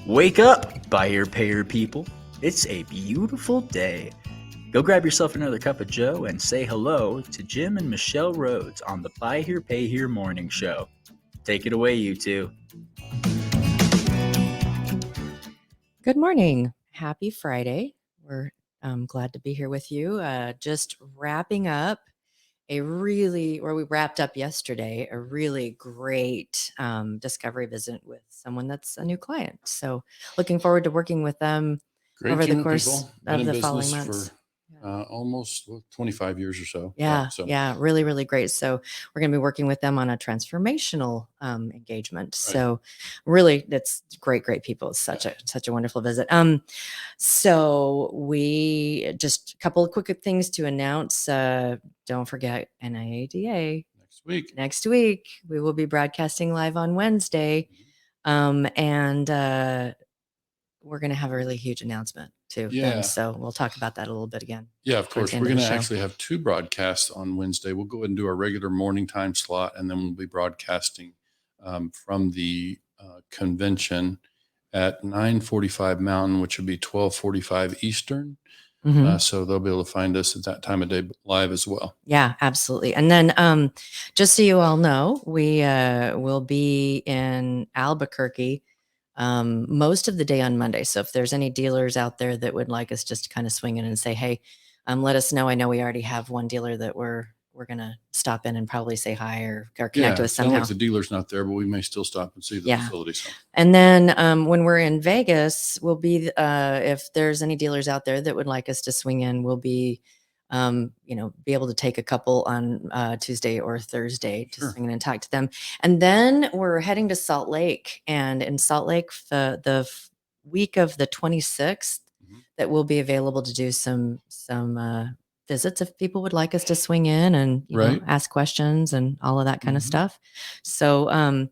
Wake up, buyer payer people. It's a beautiful day. Go grab yourself another cup of joe and say hello to Jim and Michelle Rhodes on the Buy Here Pay Here morning show. Take it away, you two. Good morning. Happy Friday. We're glad to be here with you. Just wrapping up we wrapped up yesterday, a really great discovery visit with someone that's a new client. So looking forward to working with them Great over team the of course people. of Been in the business following months. for almost 25 years or so. Yeah, really, really great. So we're going to be working with them on a transformational engagement. Right. So really, that's great people. It's such a wonderful visit. So we just a couple of quick things to announce. Don't forget NIADA. Next week, we will be broadcasting live on Wednesday. And we're going to have a really huge announcement too. Yeah. Then, so we'll talk about that a little bit again. Yeah, of course. We're going to actually have two broadcasts on Wednesday. We'll go ahead and do our regular morning time slot, and then we'll be broadcasting from the convention at 9:45 Mountain, which would be 12:45 Eastern. So they'll be able to find us at that time of day live as well. Yeah, absolutely. And then just so you all know, we will be in Albuquerque most of the day on Monday. So if there's any dealers out there that would like us just to kind of swing in and say, hey, let us know. I know we already have one dealer that we're going to stop in and probably say hi or connect with us somehow. Like the dealer's not there, but we may still stop and see the facility. So. And then when we're in Vegas, we'll be, if there's any dealers out there that would like us to swing in, we'll be, be able to take a couple on Tuesday or Thursday to swing in and talk to them. And then we're heading to Salt Lake, and in Salt Lake, the week of the 26th, that we'll be available to do some visits if people would like us to swing in and ask questions and all of that kind of stuff. So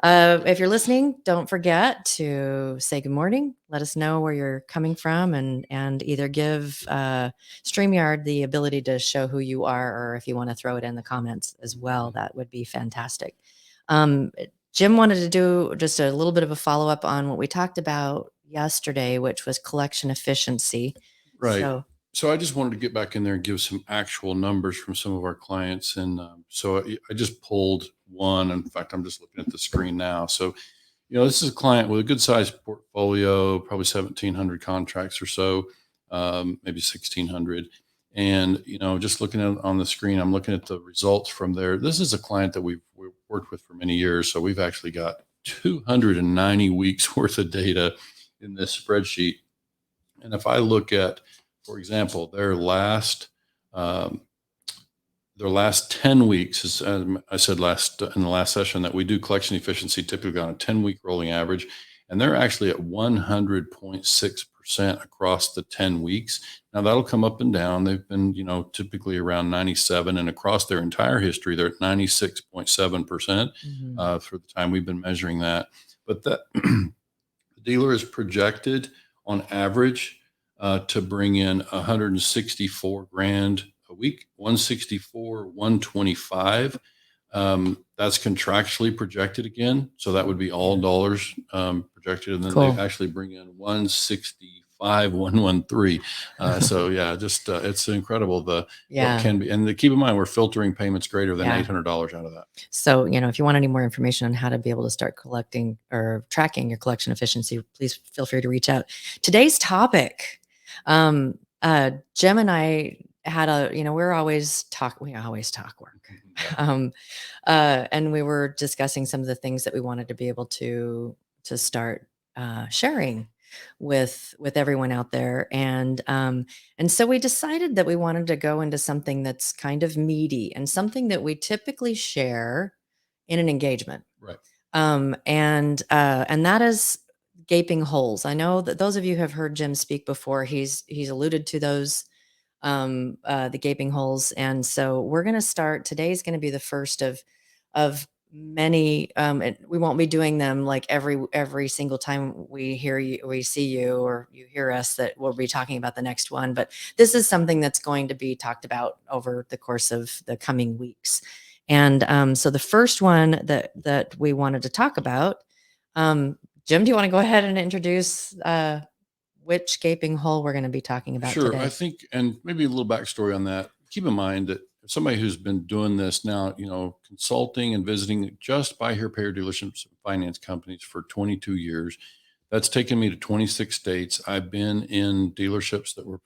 if you're listening, don't forget to say good morning. Let us know where you're coming from, and either give StreamYard the ability to show who you are, or if you want to throw it in the comments as well, that would be fantastic. Jim wanted to do just a little bit of a follow-up on what we talked about yesterday, which was collection efficiency. Right. So I just wanted to get back in there and give some actual numbers from some of our clients. And so I just pulled one. In fact, I'm just looking at the screen now. So, this is a client with a good sized portfolio, probably 1,700 contracts or so, maybe 1,600. And, just looking at on the screen, I'm looking at the results from there. This is a client that we've worked with for many years. So we've actually got 290 weeks worth of data in this spreadsheet. And if I look at, for example, their last 10 weeks, as I said in the last session, that we do collection efficiency typically on a 10-week rolling average, and they're actually at 100.6% across the 10 weeks. Now that'll come up and down. They've been, typically around 97, and across their entire history, they're at 96.7% for the time we've been measuring that. But that the dealer is projected on average to bring in 164 grand a week, 164, 125. That's contractually projected again. So that would be all dollars projected. And then they actually bring in 165, 113. So yeah, just it's incredible what can be. And keep in mind, we're filtering payments greater than $800 out of that. So, if you want any more information on how to be able to start collecting or tracking your collection efficiency, please feel free to reach out. Today's topic, Jim and I had we always talk work. And we were discussing some of the things that we wanted to be able to start sharing with everyone out there. And so we decided that we wanted to go into something that's kind of meaty and something that we typically share in an engagement. Right. And that is gaping holes. I know that those of you who have heard Jim speak before, he's alluded to those, the gaping holes. And so we're going to start, today's going to be the first of many, and we won't be doing them like every single time we hear you, we see you, or you hear us, that we'll be talking about the next one. But this is something that's going to be talked about over the course of the coming weeks. And so the first one that we wanted to talk about, Jim, do you want to go ahead and introduce which gaping hole we're going to be talking about Sure. I today? think, and maybe a little backstory on that. Keep in mind that somebody who's been doing this now, consulting and visiting just buy here, pay here dealerships and finance companies for 22 years. That's taken me to 26 states. I've been in dealerships that were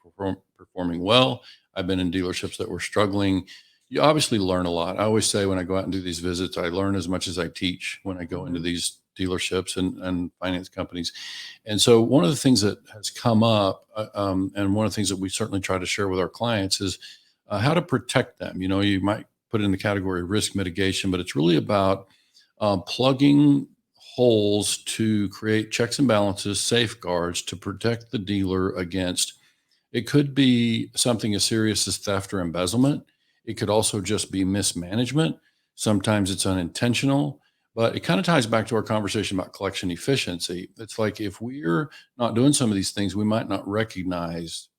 performing well. I've been in dealerships that were struggling. You obviously learn a lot. I always say when I go out and do these visits, I learn as much as I teach when I go into these dealerships and finance companies. And so one of the things that has come up, and one of the things that we certainly try to share with our clients is how to protect them. You might put it in the category of risk mitigation, but it's really about plugging holes to create checks and balances, safeguards to protect the dealer against. It could be something as serious as theft or embezzlement. It could also just be mismanagement. Sometimes it's unintentional, but it kind of ties back to our conversation about collection efficiency. It's like if we're not doing some of these things, we might not recognize,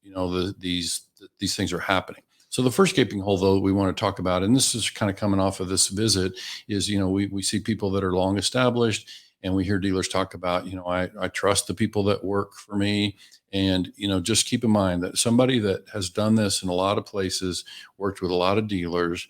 these things are happening. So the first gaping hole, though, we want to talk about, and this is kind of coming off of this visit, is we see people that are long established, and we hear dealers talk about, I trust the people that work for me. And, just keep in mind that somebody that has done this in a lot of places, worked with a lot of dealers,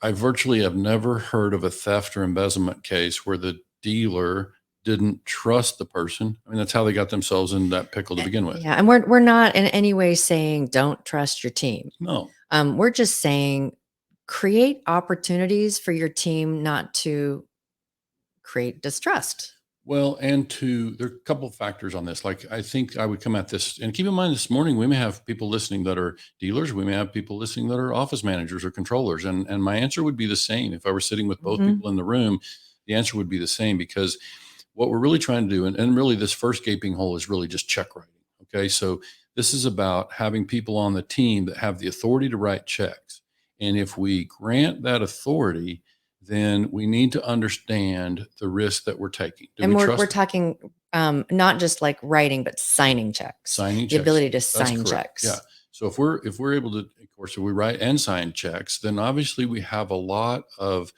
I virtually have never heard of a theft or embezzlement case where the dealer didn't trust the person. I mean, that's how they got themselves in that pickle to begin with. Yeah, and we're not in any way saying don't trust your team. No. We're just saying create opportunities for your team not to create distrust. Well, there are a couple of factors on this. Like, I think I would come at this, and keep in mind this morning, we may have people listening that are dealers. We may have people listening that are office managers or controllers. And my answer would be the same. If I were sitting with both people in the room, the answer would be the same, because what we're really trying to do, and really this first gaping hole is really just check writing. Okay. So this is about having people on the team that have the authority to write checks. And if we grant that authority, then we need to understand the risk that we're taking. Do And we we're trust talking not just like writing, but signing checks. signing The checks? ability to That's sign correct. checks. Yeah. So if we're able to, of course, if we write and sign checks, then obviously we have a lot of,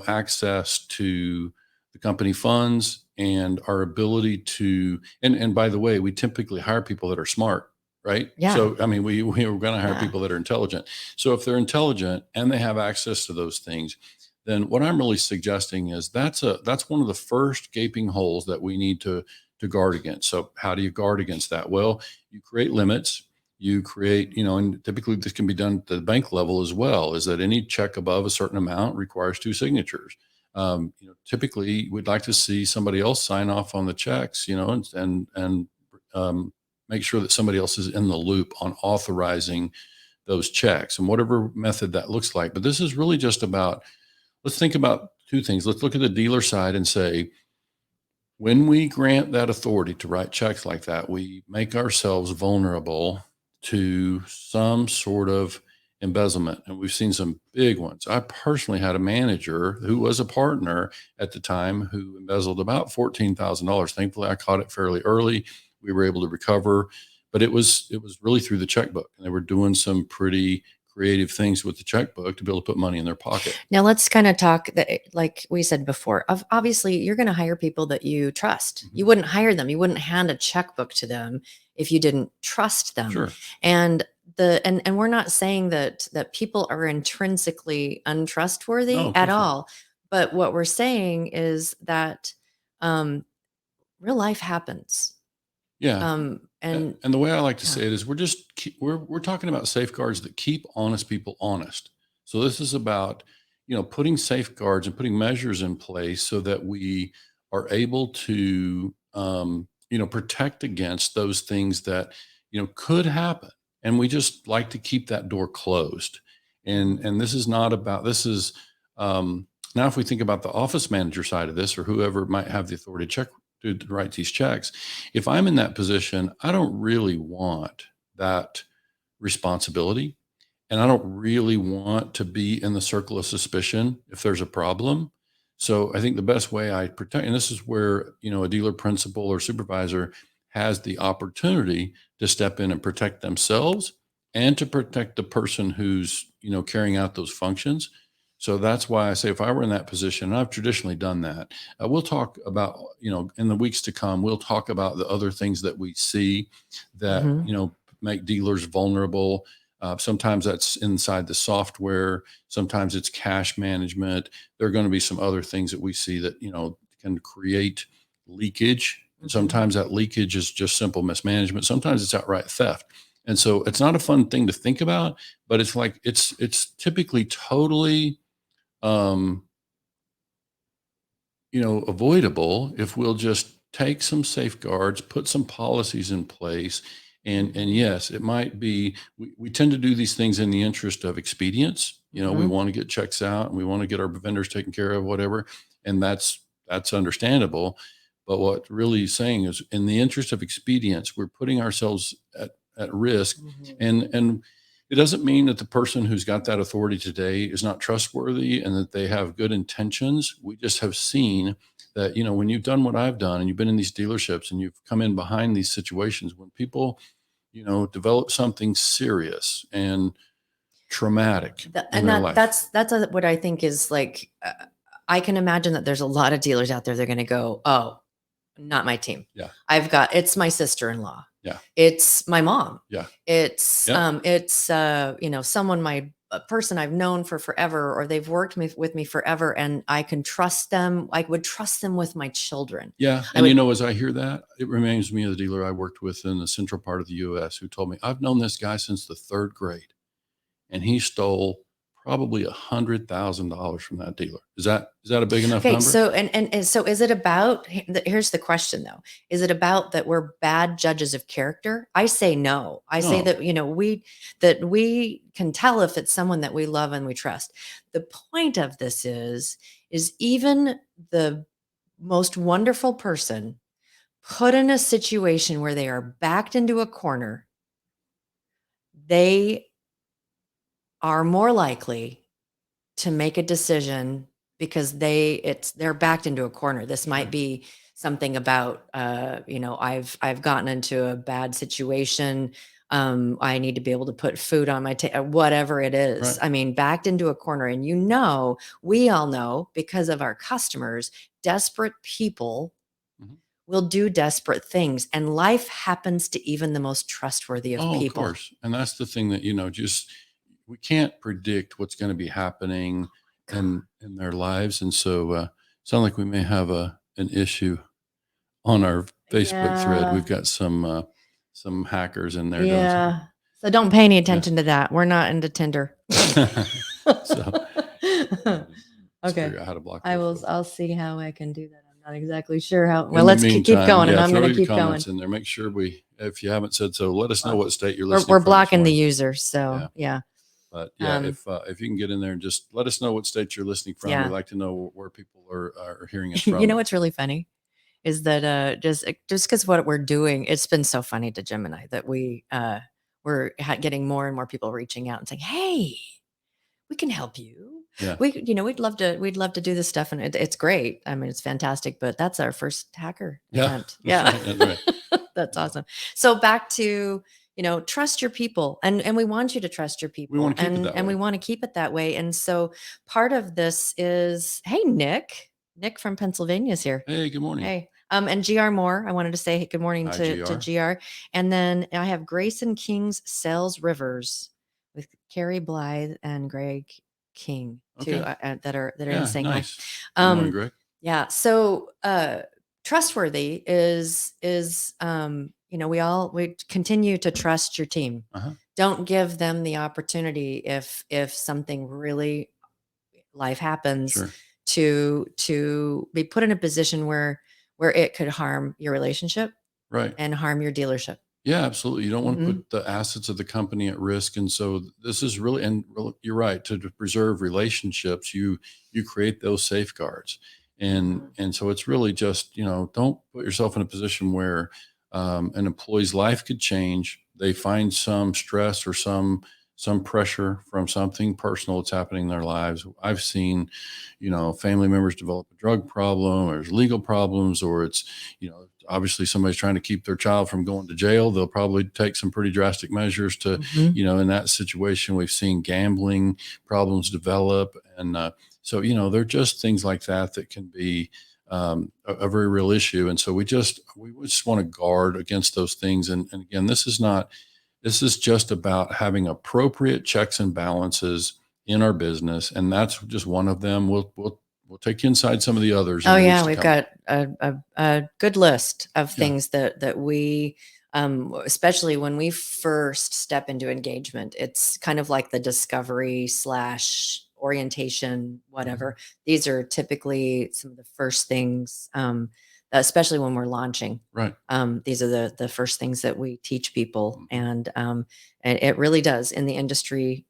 access to the company funds and our ability to, and by the way, we typically hire people that are smart, right? Yeah. So, I mean, we're going to hire Yeah. people that are intelligent. So if they're intelligent and they have access to those things, then what I'm really suggesting is that's one of the first gaping holes that we need to guard against. So how do you guard against that? Well, you create limits. You create, and typically this can be done at the bank level as well, is that any check above a certain amount requires two signatures. Typically we'd like to see somebody else sign off on the checks, and make sure that somebody else is in the loop on authorizing those checks and whatever method that looks like. But this is really just about, let's think about two things. Let's look at the dealer side and say, when we grant that authority to write checks like that, we make ourselves vulnerable to some sort of embezzlement. And we've seen some big ones. I personally had a manager who was a partner at the time who embezzled about $14,000. Thankfully, I caught it fairly early. We were able to recover, but it was really through the checkbook. And they were doing some pretty creative things with the checkbook to be able to put money in their pocket. Now let's kind of talk that, like we said before, obviously you're going to hire people that you trust. You wouldn't hire them. You wouldn't hand a checkbook to them if you didn't trust them. Sure. And and we're not saying that people are intrinsically untrustworthy No, of at course not. all. But what we're saying is that real life happens. Yeah. And And the way I like to yeah. say it is we're talking about safeguards that keep honest people honest. So this is about, putting safeguards and putting measures in place so that we are able to, protect against those things that, could happen. And we just like to keep that door closed. And this is not about, this is, now if we think about the office manager side of this, or whoever might have the authority to write these checks, if I'm in that position, I don't really want that responsibility. And I don't really want to be in the circle of suspicion if there's a problem. So I think the best way I protect, and this is where, a dealer principal or supervisor has the opportunity to step in and protect themselves and to protect the person who's, carrying out those functions. So that's why I say if I were in that position, and I've traditionally done that, we'll talk about, in the weeks to come, we'll talk about the other things that we see that, Mhm. make dealers vulnerable. Sometimes that's inside the software. Sometimes it's cash management. There are going to be some other things that we see that, can create leakage. And Mhm. sometimes that leakage is just simple mismanagement. Sometimes it's outright theft. And so it's not a fun thing to think about, but it's like, it's typically totally, um, avoidable if we'll just take some safeguards, put some policies in place. And yes, it might be, we tend to do these things in the interest of expedience. We Mhm. want to get checks out and we want to get our vendors taken care of, whatever. And that's understandable. But what really is saying is in the interest of expedience, we're putting ourselves at risk. Mhm. And it doesn't mean that the person who's got that authority today is not trustworthy and that they have good intentions. We just have seen that, when you've done what I've done and you've been in these dealerships and you've come in behind these situations, when people, develop something serious and traumatic in And their life. what I think is like, I can imagine that there's a lot of dealers out there. They're going to go, oh, not my team. Yeah. It's my sister-in-law. Yeah. It's my mom. Yeah. It's, Yep. someone, a person I've known for forever, or they've worked with me forever, and I can trust them. I would trust them with my children. Yeah. I And, would, as I hear that, it reminds me of the dealer I worked with in the central part of the US who told me, I've known this guy since the third grade. And he stole probably $100,000 from that dealer. Is that a big enough okay. number? So, and so is it about, here's the question though. Is it about that we're bad judges of character? I say no. I say No. that, that we can tell if it's someone that we love and we trust. The point of this is even the most wonderful person put in a situation where they are backed into a corner, they are more likely to make a decision because they're backed into a corner. This might Sure. be something about, I've gotten into a bad situation. I need to be able to put food on my table, whatever it is. Right. I mean, backed into a corner. And we all know because of our customers, desperate people Mhm. will do desperate things. And life happens to even the most trustworthy of Oh, of people. course. And that's the thing that, just we can't predict what's going to be happening God. in their lives. And so sound like we may have an issue on our Facebook thread. Yeah. We've got some hackers in there doing something. Yeah. So don't pay any Yeah. attention to that. We're not into Tinder. So just Okay. figure out how to block those folks. I'll see how I can do that. I'm not exactly sure how. Well, In the let's keep meantime, going, and yeah, I'm throw going to your keep going. comments in there. Make sure if you haven't said so, let us know what state you're We're listening from this blocking the morning. users, so Yeah. yeah. But yeah, Um, if you can get in there and just let us know what state you're listening from. Yeah. We'd like to know where people are hearing us You from. know what's really funny is that just because what we're doing, it's been so funny to Jim and I that we're getting more and more people reaching out and saying, "Hey, we can help you. Yeah. We'd love to do this stuff." And it's great. I mean, it's fantastic, but that's our first hacker Yeah. attempt. That's Yeah. right. That's right. That's awesome. So back to, trust your people, and we want you to trust your people, We want to keep it that and we way. want to keep it that way. And so part of this is, hey, Nick from Pennsylvania is here. Hey, good morning. Hey, and GR Moore, I wanted to say good morning Hi, to GR. GR. And then I have Grayson King's Sells Rivers with Carrie Blythe and Greg King too, Okay. that are in Yeah, saying hi. nice. Good morning, Greg. Yeah. So trustworthy is we continue to trust your team. Uh-huh. Don't give them the opportunity if something really life happens Sure. to be put in a position where it could harm your relationship Right. and harm your dealership. Yeah, absolutely. You don't want to Mhm. put the assets of the company at risk. And so this is really, and you're right, to preserve relationships, you create those safeguards. And so it's really just, don't put yourself in a position where an employee's life could change. They find some stress or some some pressure from something personal that's happening in their lives. I've seen, family members develop a drug problem, or there's legal problems, or it's, obviously somebody's trying to keep their child from going to jail. They'll probably take some pretty drastic measures to, Mhm. in that situation. We've seen gambling problems develop. And so, they're just things like that that can be a very real issue. And so we just want to guard against those things. And again, this is just about having appropriate checks and balances in our business. And that's just one of them. We'll take you inside some of the others in Oh the weeks yeah, to we've come. got a good list of Yeah. things that we, especially when we first step into engagement, it's kind of like the discovery slash orientation, whatever. These are typically some of the first things, especially when we're launching. Right. These are the first things that we teach people, Mhm. and it really does in the industry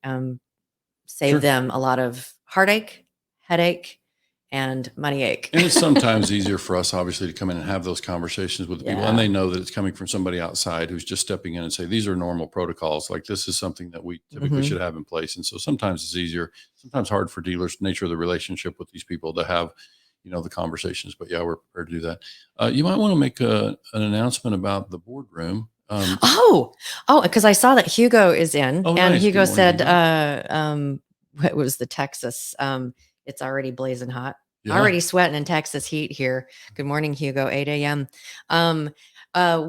save Sure. them a lot of heartache, headache, and money ache. And it's sometimes easier for us, obviously, to come in and have those conversations with the people, and Yeah. they know that it's coming from somebody outside who's just stepping in and say, "These are normal protocols. Like this is something that we typically Mhm. should have in place." And so sometimes it's easier, sometimes hard for dealers, nature of the relationship with these people, to have, the conversations. But yeah, we're prepared to do that. You might want to make an announcement about the boardroom. Because I saw that Hugo is in, Oh, and nice. Good Hugo morning, said, Hugo. what was the Texas? It's already blazing hot. Yeah. Already sweating in Texas heat here. Good morning, Hugo, 8 a.m. Um,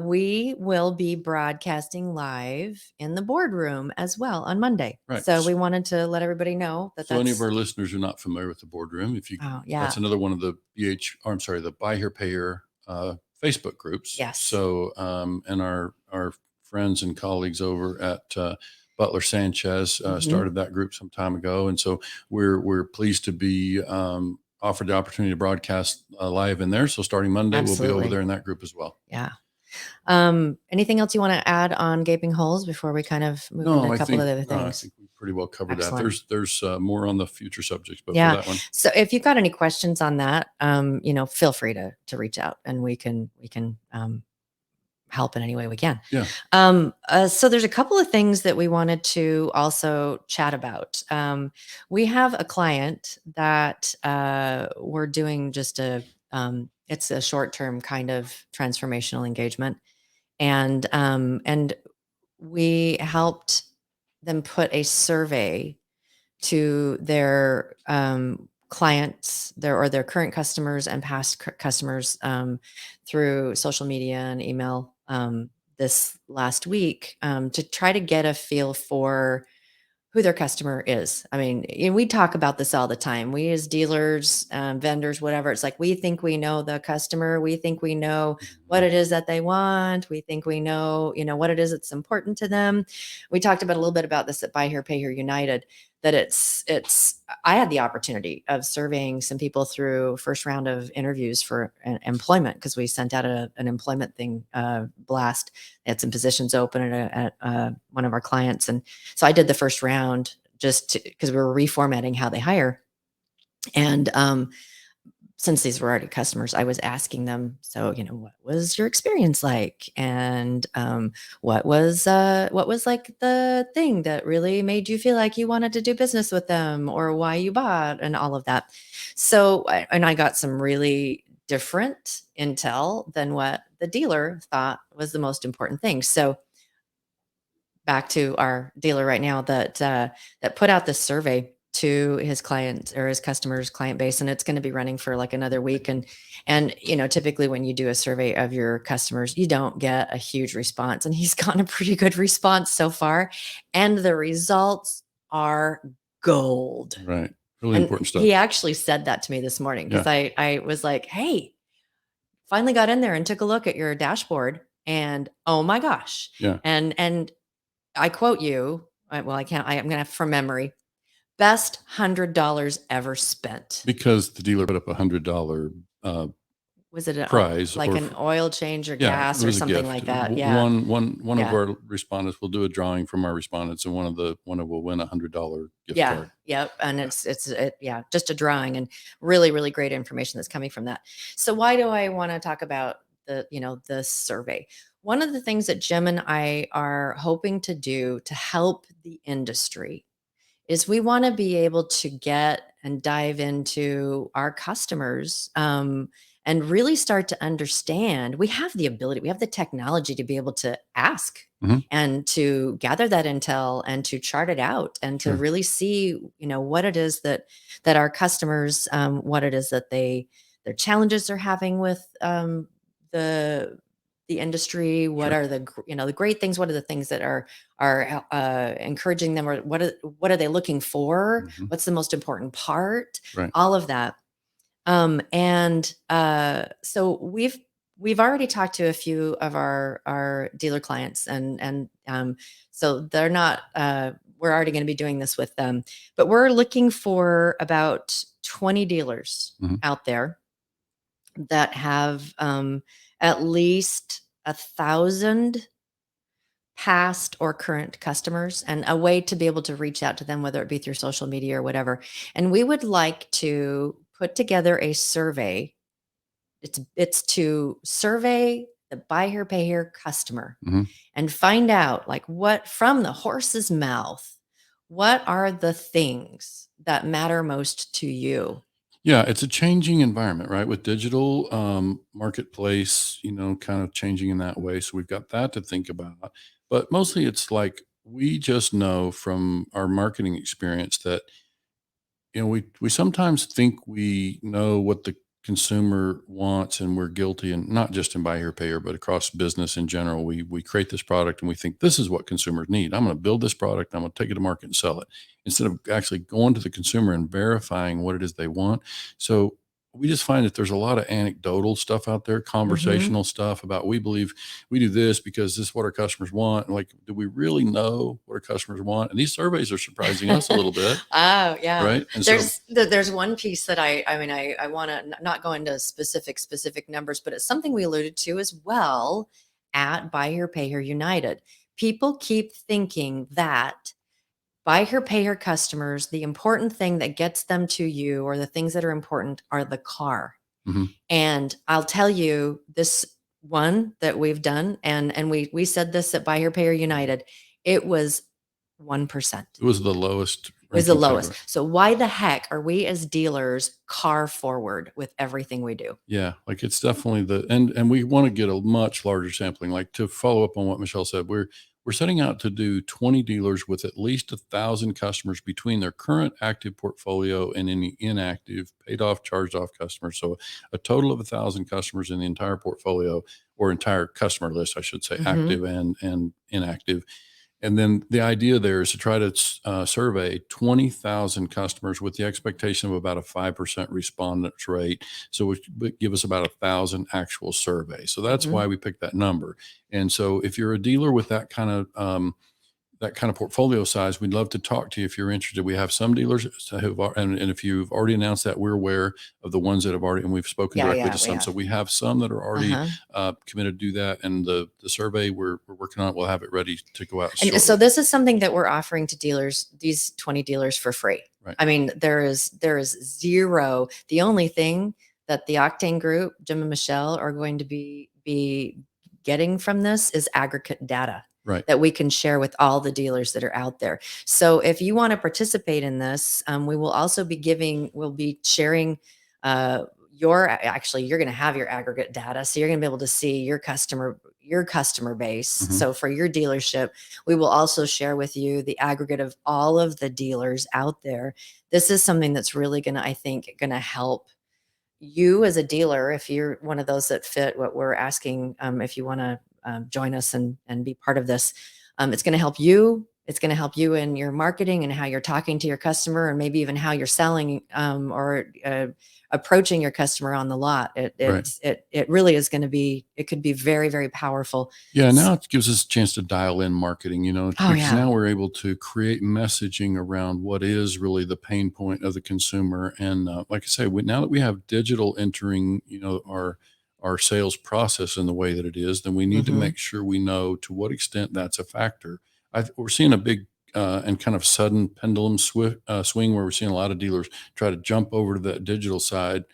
we will be broadcasting live in the boardroom as well on Monday. Right. So we wanted to let everybody know that So any of that's, our listeners who are not familiar with the boardroom, if you oh, yeah. that's another one of the the Buy Here Pay Here Facebook groups. Yes. So and our friends and colleagues over at Butler Sanchez Mhm. started that group some time ago, and so we're pleased to be offered the opportunity to broadcast live in there. So starting Monday, we'll be over Absolutely. there in that group as well. Yeah. Anything else you want to add on gaping holes before we kind of move into No, a couple of other I things? think we pretty well covered that. Excellent. There's more on the future subjects, but for Yeah. that one, So if you've got any questions on that, feel free to reach out, and we can help in any way we can. yeah, So there's a couple of things that we wanted to also chat about. We have a client that we're doing just it's a short-term kind of transformational engagement, and we helped them put a survey to their clients, their current customers and past customers through social media and email this last week to try to get a feel for who their customer is. I mean, we talk about this all the time. We as dealers, vendors, whatever, it's like we think we know the customer. We think we know what Mhm. it is that they want. We think we know, what it is that's important to them. We talked about a little bit about this at Buy Here, Pay Here United, that I had the opportunity of surveying some people through first round of interviews for employment, because we sent out an employment thing blast. They had some positions open at one of our clients, and so I did the first round just because we were reformatting how they hire. And since these were already customers, I was asking them, so, what was your experience like? And what was like the thing that really made you feel like you wanted to do business with them, or why you bought, and all of that. So, and I got some really different intel than what the dealer thought was the most important thing. So back to our dealer right now that put out this survey to his client or his customers client base, and it's going to be running for like another week. And typically when you do a survey of your customers, you don't get a huge response, and he's gotten a pretty good response so far, and the results are gold. Right. Really And important stuff. he actually said that to me this morning, because Yeah. I was like, hey, finally got in there and took a look at your dashboard, and oh my gosh. Yeah. And I quote you. Well, I can't. I'm gonna have from memory. Best $100 ever spent. Because the dealer put up $100 Was it prize, like or an oil change or yeah, it gas or was a something gift. like that? Yeah, One of yeah, our respondents will do a drawing from our respondents, and one will win $100 gift yeah, card. yep. And Yeah. yeah, just a drawing, and really, really great information that's coming from that. So why do I want to talk about the survey? One of the things that Jim and I are hoping to do to help the industry is we want to be able to get and dive into our customers, and really start to understand. We have the ability, we have the technology to be able to ask Mhm. and to gather that intel and to chart it out and to Sure. really see, what it is that our customers, what it is that their challenges they're having with, the industry. What Sure. are the great things? What are the things that are encouraging them, or what are they looking for? Mhm. What's the most important part? Right. All of that. And so we've already talked to a few of our dealer clients, and so they're not. We're already going to be doing this with them, but we're looking for about 20 dealers Mhm. out there that have, at least 1,000 past or current customers, and a way to be able to reach out to them, whether it be through social media or whatever. And we would like to put together a survey. It's to survey the buy here, pay here customer Mhm. and find out, like, what from the horse's mouth, what are the things that matter most to you? Yeah, it's a changing environment, right? With digital marketplace, kind of changing in that way. So we've got that to think about. But mostly it's like we just know from our marketing experience that we sometimes think we know what the consumer wants, and we're guilty, and not just in buy here pay here but across business in general. We create this product and we think this is what consumers need. I'm going to build this product, I'm going to take it to market and sell it, instead of actually going to the consumer and verifying what it is they want. So we just find that there's a lot of anecdotal stuff out there, Mhm. conversational stuff about, we believe we do this because this is what our customers want. And like, do we really know what our customers want? And these surveys are surprising us a little bit. Oh, yeah. Right. And so, There's one piece that I want to not go into specific numbers, but it's something we alluded to as well at Buy Here Pay Here United. People keep thinking that buy here, pay here customers, the important thing that gets them to you, or the things that are important, are the car. mhm. And I'll tell you this one that we've done, and we said this at Buy Here Pay Here United. It was 1%. It was the lowest Was the ranking lowest. category. So why the heck are we as dealers car forward with everything we do? Yeah, like it's definitely and we want to get a much larger sampling. Like, to follow up on what Michelle said, we're setting out to do 20 dealers with at least 1,000 customers between their current active portfolio and any inactive, paid off, charged off customers. So a total of 1,000 customers in the entire portfolio, or entire customer list, I should say, Mhm. active and inactive. And then the idea there is to try to survey 20,000 customers with the expectation of about a 5% respondents rate. So which would give us about 1,000 actual surveys. So that's Mhm. why we picked that number. And so if you're a dealer with that kind of portfolio size, we'd love to talk to you if you're interested. We have some dealers who've, and if you've already announced that, we're aware of the ones that have already, and we've spoken Yeah, directly yeah, to we some. have. So we have some that are already Uh-huh. committed to do that. And the survey we're working on it, we'll have it ready to go out And so shortly. this is something that we're offering to dealers, these 20 dealers, for free. Right. I mean, there is zero. The only thing that the Octane Group, Jim and Michelle, are going to be getting from this is aggregate data Right. that we can share with all the dealers that are out there. So if you want to participate in this, we will also be we'll be sharing, actually, you're going to have your aggregate data. So you're going to be able to see your customer base. Mhm. So for your dealership, we will also share with you the aggregate of all of the dealers out there. This is something that's really going to, I think, going to help you as a dealer, if you're one of those that fit what we're asking. If you want to, join us and be part of this, it's going to help you. It's going to help you in your marketing and how you're talking to your customer, and maybe even how you're selling, or approaching your customer on the lot. Right. It really is going to be. It could be very, very powerful. Yeah. Now it gives us a chance to dial in marketing, Oh because yeah. now we're able to create messaging around what is really the pain point of the consumer. And like I say, now that we have digital entering, our sales process in the way that it is, then we need to Hmm. make sure we know to what extent that's a factor. We're seeing a big and kind of sudden pendulum swing, where we're seeing a lot of dealers try to jump over to that digital side,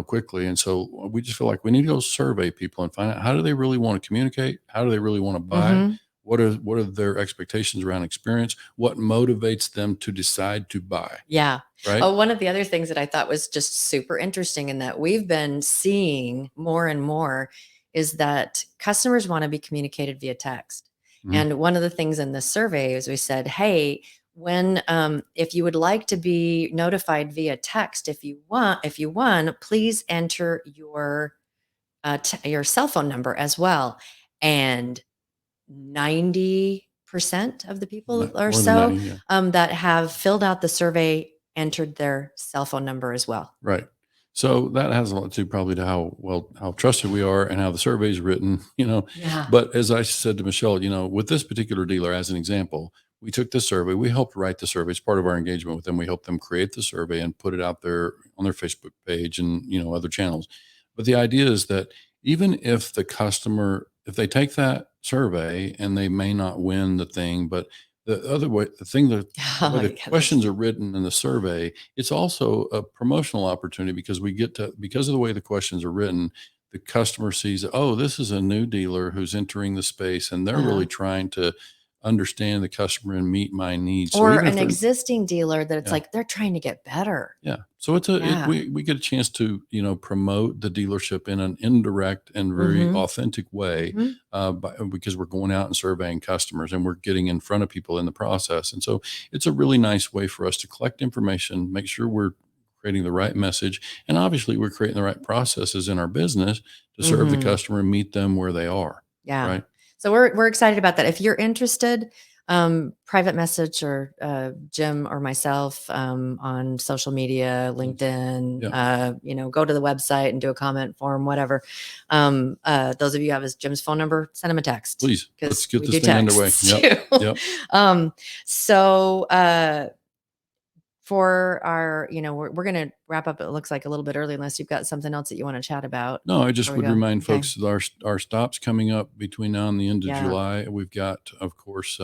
quickly. And so we just feel like we need to go survey people and find out, how do they really want to communicate? How do they really want to buy? Hmm. What are their expectations around experience? What motivates them to decide to buy? Yeah. Right. Oh, one of the other things that I thought was just super interesting and that we've been seeing more and more is that customers want to be communicated via text. Mhm. And one of the things in the survey is we said, hey, when if you would like to be notified via text, if you won, please enter your cell phone number as well. And 90% of the people or More than so 90, yeah. that have filled out the survey entered their cell phone number as well. Right. So that has a lot to do probably to how trusted we are and how the survey is written. Yeah. But as I said to Michelle, with this particular dealer as an example, we took the survey, we helped write the survey. It's part of our engagement with them. We helped them create the survey and put it out there on their Facebook page and other channels. But the idea is that even if if they take that survey and they may not win the thing, but the thing that the way the Yeah, questions are written in the survey, it's also a promotional opportunity because because of the way the questions are written, the customer sees, oh, this is a new dealer who's entering the space and they're really trying to understand the customer and meet my needs. So or even if an they're, existing dealer that it's yeah. like they're trying to get better. Yeah. So Yeah. we get a chance to, promote the dealership in an indirect and very Mhm. authentic way, Mhm. because we're going out and surveying customers and we're getting in front of people in the process. And so it's a really nice way for us to collect information, make sure we're creating the right message. And obviously we're creating the right processes in our business to serve the Mhm. customer and meet them where they are. Yeah. Right. So we're excited about that. If you're interested, private message or Jim or myself on social media, LinkedIn. Yeah. Go to the website and do a comment form, whatever. Those of you who have his Jim's phone number, send him a text. Please, let's Because get we this do thing underway. texts Yep. too. Yep. So for our, we're going to wrap up. It looks like a little bit early, unless you've got something else that you want to chat about. No, I just Before we would go. remind Okay. folks that our stops coming up between now and the end of Yeah. July. We've got, of course,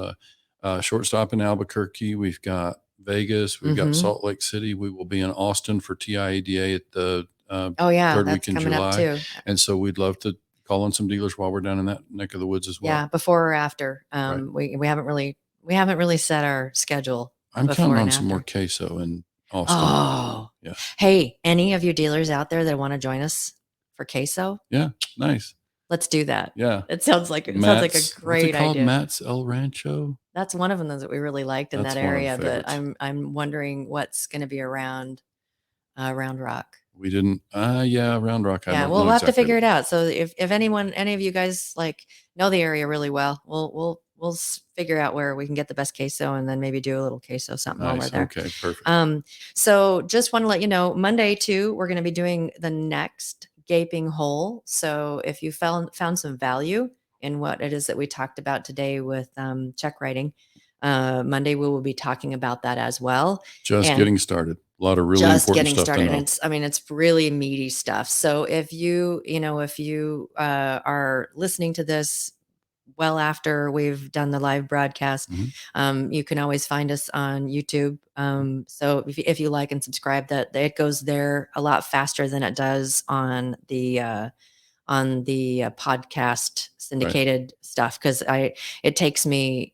short stop in Albuquerque. We've got Vegas. We've got Mhm. Salt Lake City. We will be in Austin for TIADA at the Oh yeah, third that's week in coming up July. too. And so we'd love to call on some dealers while we're down in that neck of the woods as well. Yeah, before or after. Right. We haven't really set our schedule I'm before counting and on some more after. queso in Austin. Oh, Yeah. hey, any of you dealers out there that want to join us for queso? Yeah. Nice. Let's do that. Yeah. It sounds like a What's it great called? idea. Matt's El Rancho. That's one of them that we really liked in That's that one of the area, but favorites. I'm wondering what's going to be around Round Rock. We didn't, yeah, Round Rock. I Yeah, don't we'll know have to exactly. figure it out. So if any of you guys like know the area really well, we'll figure out where we can get the best queso and then maybe do a little queso something while we're Nice. there. Okay. Perfect. So just want to let you know, Monday too, we're going to be doing the next gaping hole. So if you found some value in what it is that we talked about today with check writing, Monday we will be talking about that as well. Just And getting started. A lot of really just important getting stuff started. to know. And it's really meaty stuff. So if you are listening to this well after we've done the live broadcast, Mhm. you can always find us on YouTube. So if you like and subscribe, that it goes there a lot faster than it does on the podcast syndicated stuff, because it takes me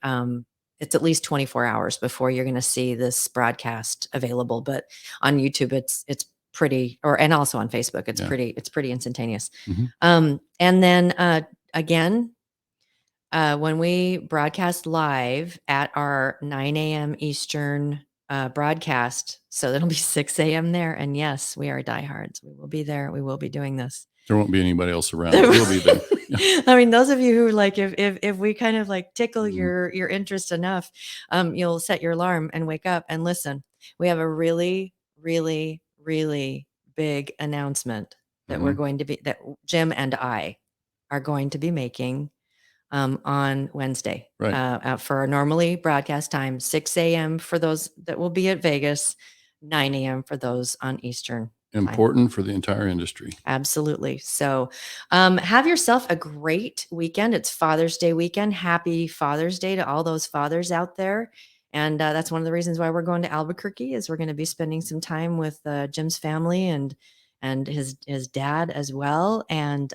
it's at least 24 hours before you're going to see this broadcast available. But on YouTube, it's pretty, and also on Facebook, it's Yeah. pretty instantaneous. Mhm. And then again, when we broadcast live at our 9 a.m. Eastern broadcast, so that'll be 6 a.m. there. And yes, we are diehards. We will be there. We will be doing this. There won't be anybody else around. We'll be there. Yeah. I mean, those of you who like, if we kind of like tickle Mhm. your interest enough, you'll set your alarm and wake up and listen. We have a really, really, really big announcement that Mhm. that Jim and I are going to be making on Wednesday Right. for our normally broadcast time, 6 a.m. for those that will be at Vegas, 9 a.m. for those on Eastern time. Important for the entire industry. Absolutely. So have yourself a great weekend. It's Father's Day weekend. Happy Father's Day to all those fathers out there. And that's one of the reasons why we're going to Albuquerque, is we're going to be spending some time with Jim's family and and his dad as well. And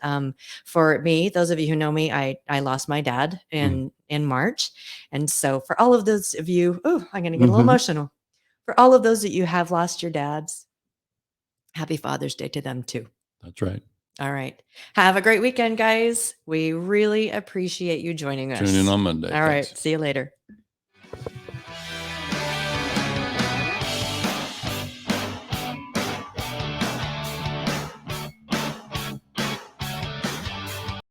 for me, those of you who know me, I lost my dad in March. And so for all of those of you, oh, I'm going to get a little emotional. For all of those that you have lost your dads, happy Father's Day to them too. That's right. All right. Have a great weekend, guys. We really appreciate you joining us. Tune in on Monday. All right. Thanks. See you later.